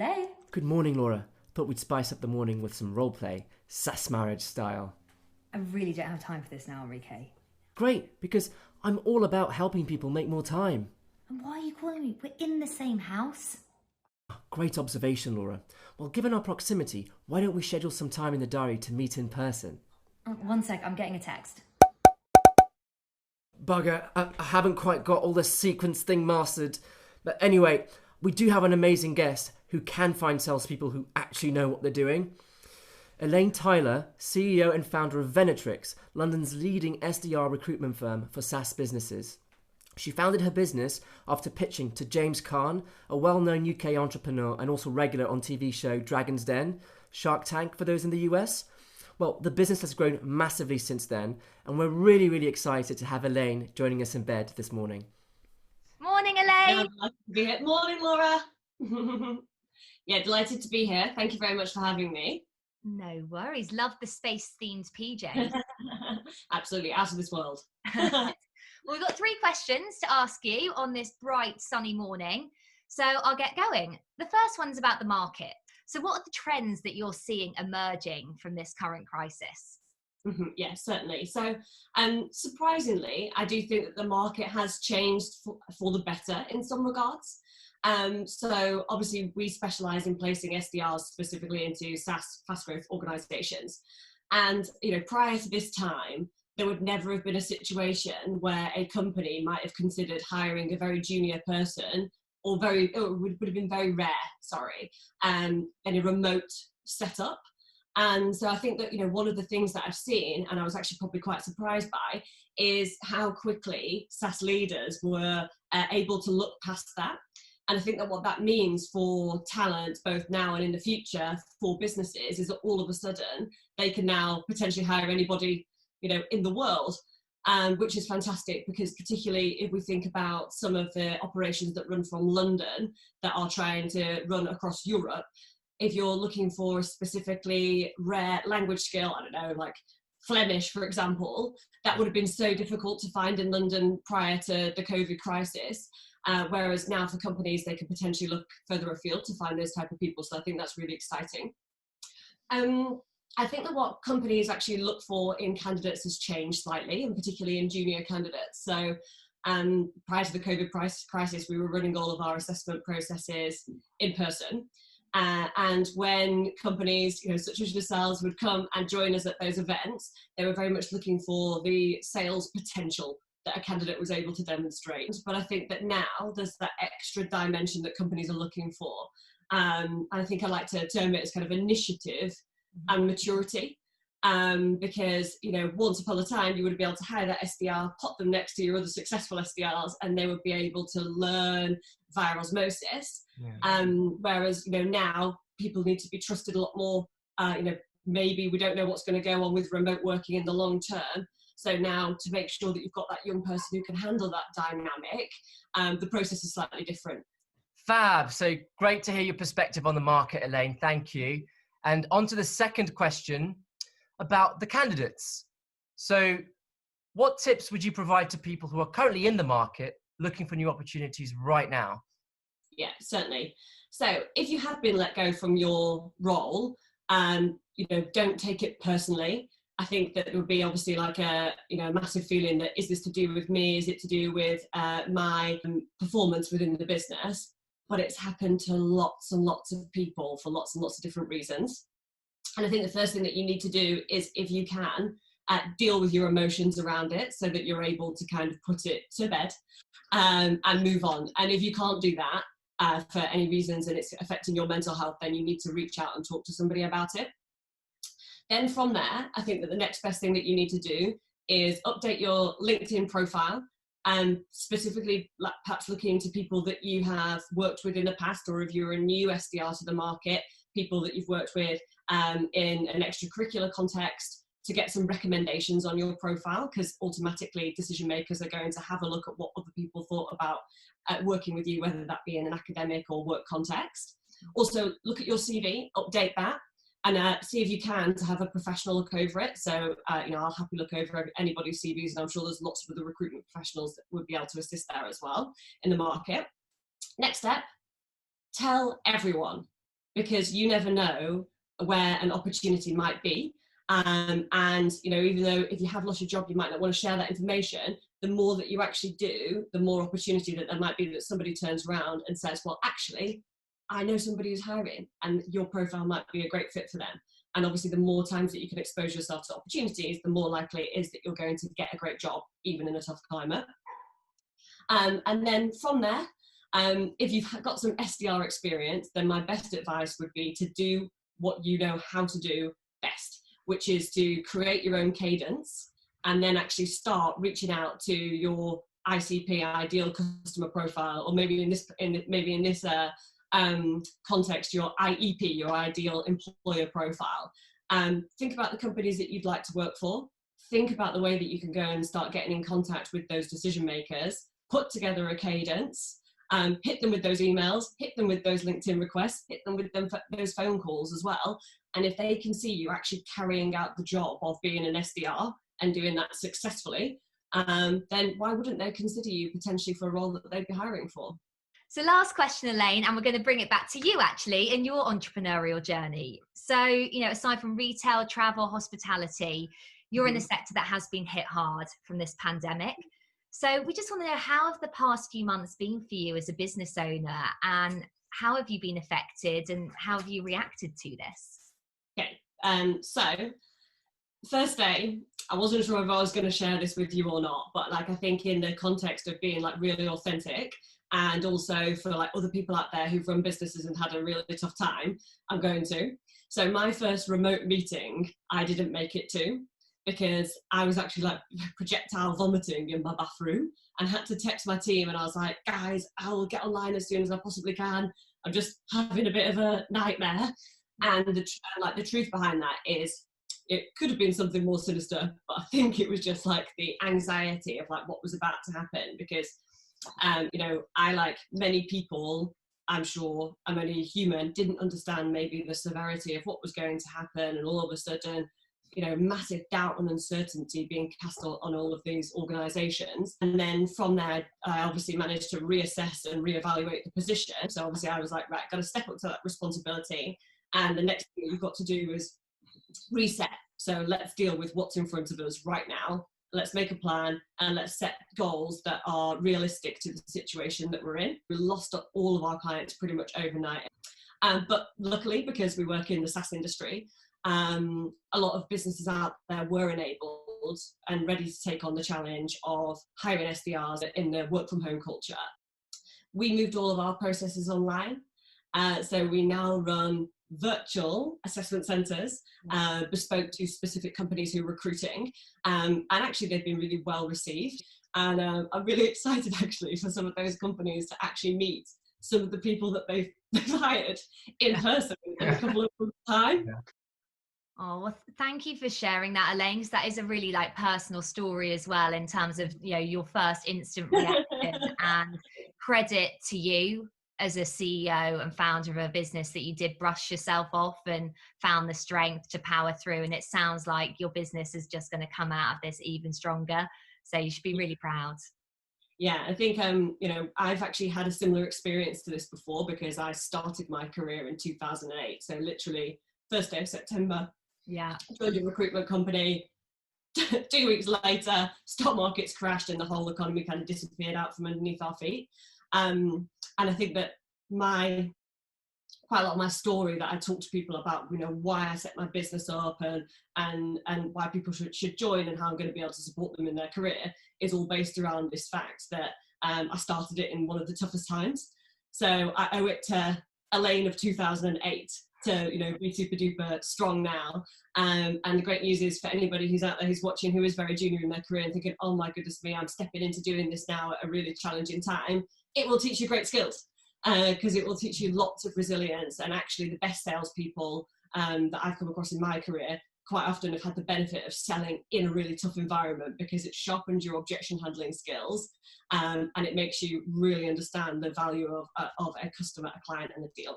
Hello. Good morning, Laura. Thought we'd spice up the morning with some roleplay, SaaS marriage style. I really don't have time for this now, Enrique. Great, because I'm all about helping people make more time. And why are you calling me? We're in the same house. Great observation, Laura. Well, given our proximity, why don't we schedule some time in the diary to meet in person? One sec, I'm getting a text. Bugger, I haven't quite got all the sequence thing mastered. But anyway, we do have an amazing guest who can find salespeople who actually know what they're doing. Elaine Tyler, CEO and founder of Venatrix, London's leading SDR recruitment firm for SaaS businesses. She founded her business after pitching to James Caan, a well-known UK entrepreneur and also regular on TV show Dragon's Den, Shark Tank for those in the US. Well, the business has grown massively since then, and we're really excited to have Elaine joining us in bed this morning. Morning, Elaine. Morning, Laura. Yeah, delighted to be here. Thank you very much for having me. No worries. Love the space-themed PJ. Absolutely, out of this world. Well, we've got 3 questions to ask you on this bright, sunny morning. So I'll get going. The first one's about the market. So what are the trends that you're seeing emerging from this current crisis? Yeah, certainly. So surprisingly, I do think that the market has changed for the better in some regards. So obviously we specialize in placing SDRs specifically into SaaS fast growth organizations. And, prior to this time, there would never have been a situation where a company might have considered hiring a very junior person or it would have been very rare, in a remote setup. And so I think that, one of the things that I've seen, and I was actually probably quite surprised by, is how quickly SaaS leaders were able to look past that. And I think that what that means for talent, both now and in the future, for businesses, is that all of a sudden they can now potentially hire anybody, in the world, which is fantastic, because particularly if we think about some of the operations that run from London that are trying to run across Europe, if you're looking for a specifically rare language skill, I don't know, like Flemish, for example, that would have been so difficult to find in London prior to the COVID crisis. Whereas now for companies, they can potentially look further afield to find those type of people. So I think that's really exciting. I think that what companies actually look for in candidates has changed slightly, and particularly in junior candidates. So prior to the COVID crisis, we were running all of our assessment processes in person. And when companies, such as yourselves, would come and join us at those events, they were very much looking for the sales potential that a candidate was able to demonstrate. But I think that now there's that extra dimension that companies are looking for. And I think I like to term it as kind of initiative and maturity. Because, once upon a time, you would be able to hire that SDR, put them next to your other successful SDRs, and they would be able to learn via osmosis. Yeah. Whereas, now people need to be trusted a lot more. Maybe we don't know what's going to go on with remote working in the long term. So now, to make sure that you've got that young person who can handle that dynamic, the process is slightly different. Fab. So great to hear your perspective on the market, Elaine. Thank you. And on to the second question about the candidates. So what tips would you provide to people who are currently in the market looking for new opportunities right now? Yeah, certainly. So if you have been let go from your role, don't take it personally. I think that it would be obviously like a massive feeling that, is this to do with me? Is it to do with my performance within the business? But it's happened to lots and lots of people for lots and lots of different reasons. And I think the first thing that you need to do is, if you can, deal with your emotions around it so that you're able to kind of put it to bed and move on. And if you can't do that for any reasons and it's affecting your mental health, then you need to reach out and talk to somebody about it. Then from there, I think that the next best thing that you need to do is update your LinkedIn profile, and specifically perhaps looking into people that you have worked with in the past, or if you're a new SDR to the market, people that you've worked with in an extracurricular context, to get some recommendations on your profile, because automatically decision makers are going to have a look at what other people thought about working with you, whether that be in an academic or work context. Also, look at your CV, update that, and see if you can to have a professional look over it. So, I'll happily look over anybody's CVs, and I'm sure there's lots of other recruitment professionals that would be able to assist there as well in the market. Next step, tell everyone. because you never know where an opportunity might be. And you know, even though if you have lost your job, you might not want to share that information, the more that you actually do, the more opportunity that there might be that somebody turns around and says, well, actually, I know somebody who's hiring and your profile might be a great fit for them. And obviously the more times that you can expose yourself to opportunities, the more likely it is that you're going to get a great job, even in a tough climate. And then from there, if you've got some SDR experience, then my best advice would be to do what you know how to do best, which is to create your own cadence and then actually start reaching out to your ICP, ideal customer profile, or maybe in this context, your IEP, your ideal employer profile. Think about the companies that you'd like to work for. Think about the way that you can go and start getting in contact with those decision makers. Put together a cadence. Hit them with those emails. Hit them with those LinkedIn requests. Hit them with those phone calls as well. And if they can see you actually carrying out the job of being an SDR and doing that successfully, then why wouldn't they consider you potentially for a role that they'd be hiring for? So last question, Elaine, and we're going to bring it back to you actually in your entrepreneurial journey. So, you know, aside from retail, travel, hospitality, you're in a sector that has been hit hard from this pandemic. So we just want to know, how have the past few months been for you as a business owner, and how have you been affected and how have you reacted to this? Okay, so first day, I wasn't sure if I was going to share this with you or not, but like I think in the context of being like really authentic, and also for like other people out there who've run businesses and had a really tough time, I'm going to. So my first remote meeting, I didn't make it to, because I was actually like projectile vomiting in my bathroom and had to text my team, and I was like, guys, I'll get online as soon as I possibly can. I'm just having a bit of a nightmare. And the truth behind that is, it could have been something more sinister, but I think it was just like the anxiety of like what was about to happen, because you know, I, like many people, I'm sure, I'm only human, didn't understand maybe the severity of what was going to happen, and all of a sudden, you know, massive doubt and uncertainty being cast on all of these organisations. And then from there, I obviously managed to reassess and reevaluate the position. So obviously I was like, right, got to step up to that responsibility. And the next thing you've got to do is reset. So let's deal with what's in front of us right now. Let's make a plan and let's set goals that are realistic to the situation that we're in. We lost all of our clients pretty much overnight. But luckily, because we work in the SaaS industry, a lot of businesses out there were enabled and ready to take on the challenge of hiring SDRs in the work from home culture. We moved all of our processes online. So we now run virtual assessment centres, bespoke to specific companies who are recruiting. And actually they've been really well received. And I'm really excited actually for some of those companies to actually meet some of the people that they've hired in person in a couple of months' time. Yeah. Oh, well, thank you for sharing that, Elaine, because that is a really like personal story as well, in terms of, you know, your first instant reaction. And credit to you as a CEO and founder of a business that you did brush yourself off and found the strength to power through. And it sounds like your business is just going to come out of this even stronger. So you should be really proud. Yeah, I think, you know, I've actually had a similar experience to this before, because I started my career in 2008. So literally first day of September, joined a recruitment company. 2 weeks later, stock markets crashed and the whole economy kind of disappeared out from underneath our feet. And I think that quite a lot of my story that I talk to people about, you know, why I set my business up and why people should join and how I'm going to be able to support them in their career, is all based around this fact that I started it in one of the toughest times. So I owe it to Elaine of 2008 to, you know, be super duper strong now. And the great news is, for anybody who's out there who's watching, who is very junior in their career and thinking, oh my goodness me, I'm stepping into doing this now at a really challenging time, it will teach you great skills, because it will teach you lots of resilience. And actually the best salespeople that I've come across in my career quite often have had the benefit of selling in a really tough environment, because it sharpens your objection handling skills, and it makes you really understand the value of a customer, a client, and a deal.